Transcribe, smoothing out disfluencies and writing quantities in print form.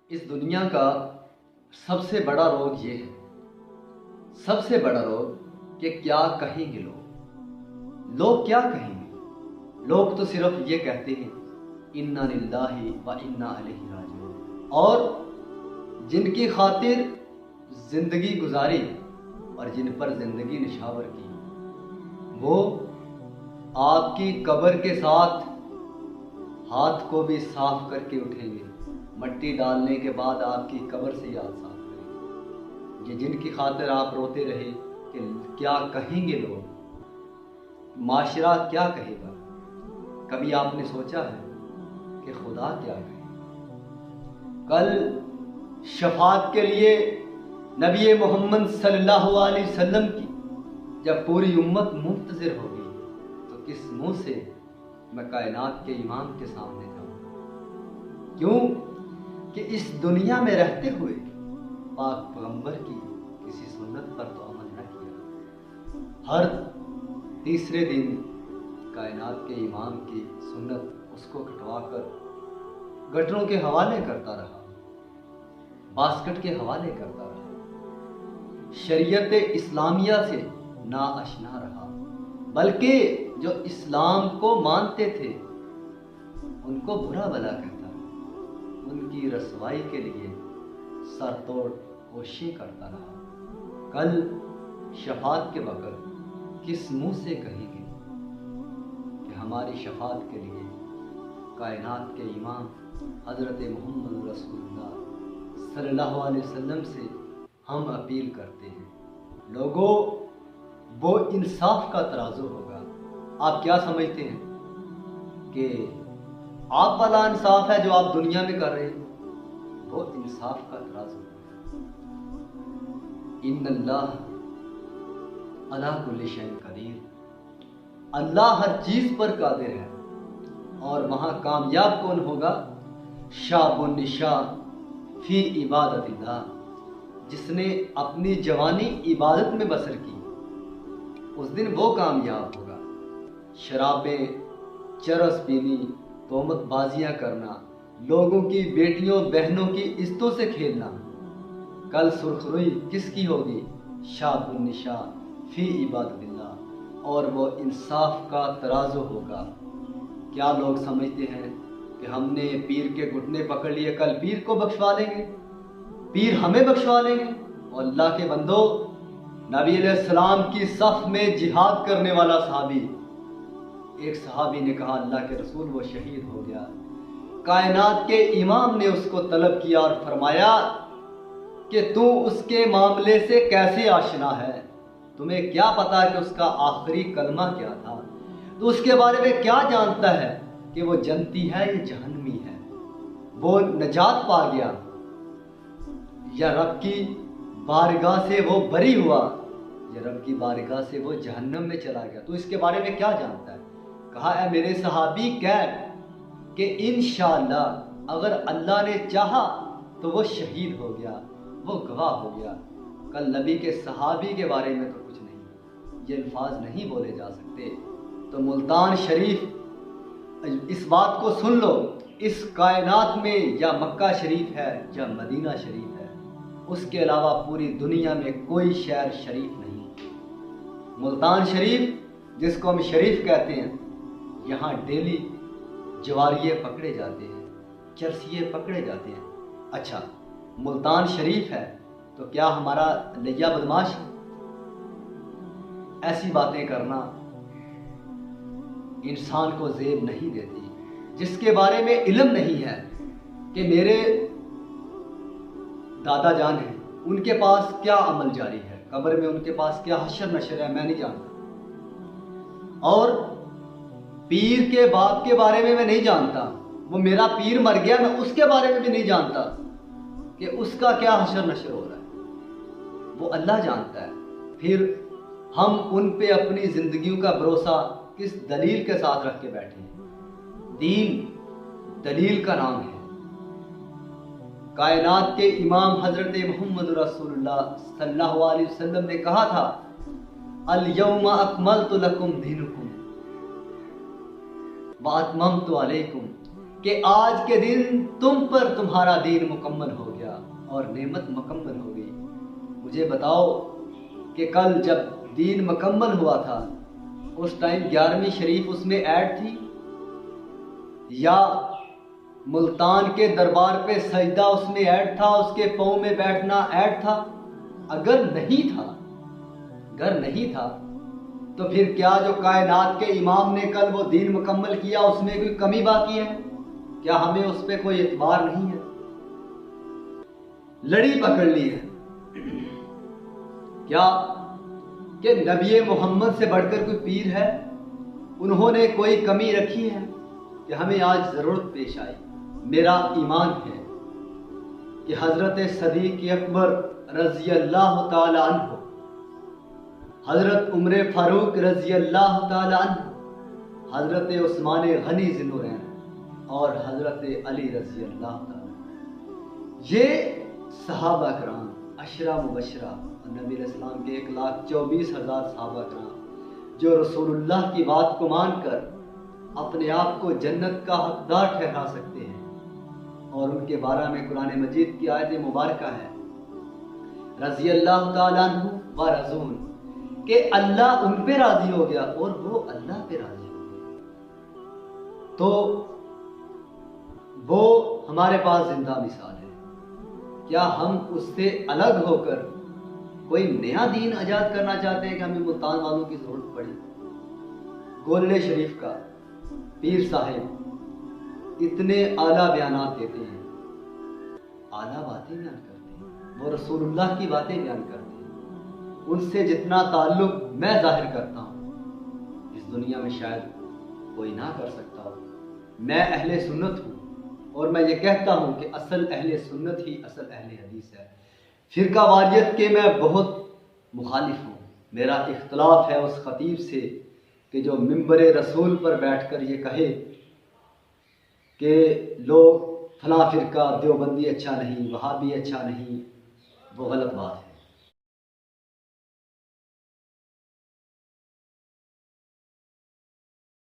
اس دنیا کا سب سے بڑا روگ یہ ہے، سب سے بڑا روگ کہ کیا کہیں گے لوگ کیا کہیں گے؟ لوگ تو صرف یہ کہتے ہیں انا للہ و انا الیہ راجعون، اور جن کی خاطر زندگی گزاری اور جن پر زندگی نشاور کی، وہ آپ کی قبر کے ساتھ ہاتھ کو بھی صاف کر کے اٹھیں گے، مٹی ڈالنے کے بعد آپ کی قبر سے یاد صاف کریں گے۔ یہ جن کی خاطر آپ روتے رہے کہ کیا کہیں گے لوگ، معاشرہ کیا کہے گا، کبھی آپ نے سوچا ہے کہ خدا کیا کہے گا؟ کل شفاعت کے لیے نبی محمد صلی اللہ علیہ وسلم کی جب پوری امت منتظر ہوگی تو کس منہ سے میں کائنات کے امام کے سامنے جاؤں؟ کیوں کہ اس دنیا میں رہتے ہوئے پاک پیغمبر کی کسی سنت پر تو عمل نہ کیا۔ ہر تیسرے دن کائنات کے امام کی سنت اس کو کٹوا کر گٹروں کے حوالے کرتا رہا، باسکٹ کے حوالے کرتا رہا، شریعت اسلامیہ سے ناآشنا رہا، بلکہ جو اسلام کو مانتے تھے ان کو برا بھلا کہتا رہا، ان کی رسوائی کے لیے سر توڑ کوششیں کرتا رہا۔ کل شفاعت کے وقت کس منہ سے کہیں گے کہ ہماری شفاعت کے لیے کائنات کے امام حضرت محمد رسول اللہ صلی اللہ علیہ وسلم سے ہم اپیل کرتے ہیں؟ لوگوں، وہ انصاف کا ترازو ہوگا۔ آپ کیا سمجھتے ہیں کہ آپ والا انصاف ہے جو آپ دنیا میں کر رہے ہیں؟ وہ انصاف کا ترازو ہوگا۔ ان اللہ علی کل شیء قدیر، اللہ ہر چیز پر قادر ہے۔ اور وہاں کامیاب کون ہوگا؟ شاب النشا فی عبادت اللہ، جس نے اپنی جوانی عبادت میں بسر کی، اس دن وہ کامیاب ہوگا۔ شرابیں، چرس پینی، تہمت بازیاں کرنا، لوگوں کی بیٹیوں بہنوں کی عزتوں سے کھیلنا، کل سرخروئی کس کی ہوگی؟ شاب النشا فی عبادت اللہ، اور وہ انصاف کا ترازو ہوگا۔ کیا لوگ سمجھتے ہیں کہ ہم نے پیر کے گھٹنے پکڑ لیے، کل پیر کو بخشوا لیں گے، پیر ہمیں بخشوا لیں گے؟ اور اللہ کے بندو، نبی علیہ السلام کی صف میں جہاد کرنے والا صحابی، ایک صحابی نے کہا اللہ کے رسول وہ شہید ہو گیا۔ کائنات کے امام نے اس کو طلب کیا اور فرمایا کہ تو اس کے معاملے سے کیسے آشنا ہے؟ تمہیں کیا پتا کہ اس کا آخری کلمہ کیا تھا؟ تو اس کے بارے میں کیا جانتا ہے کہ وہ جنتی ہے یا جہنمی ہے؟ وہ نجات پا گیا یا رب کی بارگاہ سے وہ بری ہوا، یا رب کی بارگاہ سے وہ جہنم میں چلا گیا؟ تو اس کے بارے میں کیا جانتا ہے؟ کہا اے میرے صحابی، کہہ کہ انشاءاللہ اگر اللہ نے چاہا تو وہ شہید ہو گیا، وہ گواہ ہو گیا۔ کل نبی کے صحابی کے بارے میں تو کچھ نہیں، یہ الفاظ نہیں بولے جا سکتے۔ تو ملتان شریف، اس بات کو سن لو، اس کائنات میں یا مکہ شریف ہے یا مدینہ شریف ہے، اس کے علاوہ پوری دنیا میں کوئی شہر شریف نہیں۔ ملتان شریف، جس کو ہم شریف کہتے ہیں، یہاں ڈیلی جواریے پکڑے جاتے ہیں، چرسیے پکڑے جاتے ہیں۔ اچھا، ملتان شریف ہے تو کیا ہمارا لیا بدماش ہے؟ ایسی باتیں کرنا انسان کو زیب نہیں دیتی۔ جس کے بارے میں علم نہیں ہے کہ میرے دادا جان ہیں، ان کے پاس کیا عمل جاری ہے، قبر میں ان کے پاس کیا حشر نشر ہے، میں نہیں جانتا۔ اور پیر کے باپ کے بارے میں نہیں جانتا، وہ میرا پیر مر گیا، میں اس کے بارے میں بھی نہیں جانتا کہ اس کا کیا حشر نشر ہو رہا ہے، وہ اللہ جانتا ہے۔ پھر ہم ان پہ اپنی زندگیوں کا بھروسہ کس دلیل کے ساتھ رکھ کے بیٹھے ہیں؟ دین دلیل کا نام ہے۔ کائنات کے امام حضرت محمد رسول اللہ صلی اللہ علیہ وسلم نے کہا تھا الیوم اکملت لکم دینکم واتممت علیکم کہ آج کے دن تم پر تمہارا دین مکمل ہو گیا اور نعمت مکمل ہو گئی۔ مجھے بتاؤ کہ کل جب دین مکمل ہوا تھا اس ٹائم 11ویں شریف اس میں ایڈ تھی، یا ملتان کے دربار پہ سجدہ اس میں ایڈ تھا، اس کے پاؤں میں بیٹھنا ایڈ تھا؟ اگر نہیں تھا تو پھر کیا جو کائنات کے امام نے کل وہ دین مکمل کیا اس میں کوئی کمی باقی ہے؟ کیا ہمیں اس پہ کوئی اعتبار نہیں ہے؟ لڑی پکڑ لی ہے کیا کہ نبی محمد سے بڑھ کر کوئی پیر ہے؟ انہوں نے کوئی کمی رکھی ہے کہ ہمیں آج ضرورت پیش آئی؟ میرا ایمان ہے کہ حضرت صدیق اکبر رضی اللہ تعالی عنہ، حضرت عمر فاروق رضی اللہ تعالی عنہ، حضرت عثمان غنی ذی النورین اور حضرت علی رضی اللہ تعالی عنہ، یہ صحابہ کرام عشرہ مبشرہ اور نبی علیہ السلام کے 1,24,000 صحابہ کرام جو رسول اللہ کی بات کو مان کر اپنے آپ کو جنت کا حقدار ٹھہرا سکتے ہیں، اور ان کے بارے میں قرآن مجید کی آیت مبارکہ ہے رضی اللہ تعالیٰ عنہ و رضون، کہ اللہ ان پہ راضی ہو گیا اور وہ اللہ پہ راضی ہو گیا۔ تو وہ ہمارے پاس زندہ مثال ہے۔ کیا ہم اس سے الگ ہو کر کوئی نیا دین ایجاد کرنا چاہتے ہیں کہ ہمیں ملتان والوں کی ضرورت پڑی؟ گولڑے شریف کا پیر صاحب اتنے اعلیٰ بیانات دیتے ہیں، اعلیٰ باتیں بیان کرتے ہیں، وہ رسول اللہ کی باتیں بیان کرتے ہیں، ان سے جتنا تعلق میں ظاہر کرتا ہوں اس دنیا میں شاید کوئی نہ کر سکتا ہو۔ میں اہل سنت ہوں اور میں یہ کہتا ہوں کہ اصل اہل سنت ہی اصل اہل حدیث ہے۔ فرقہ واریت کے میں بہت مخالف ہوں۔ میرا اختلاف ہے اس خطیب سے کہ جو منبر رسول پر بیٹھ کر یہ کہے کہ لوگ فلاں فرقہ دیوبندی اچھا نہیں، وہابی اچھا نہیں، وہ غلط بات ہے۔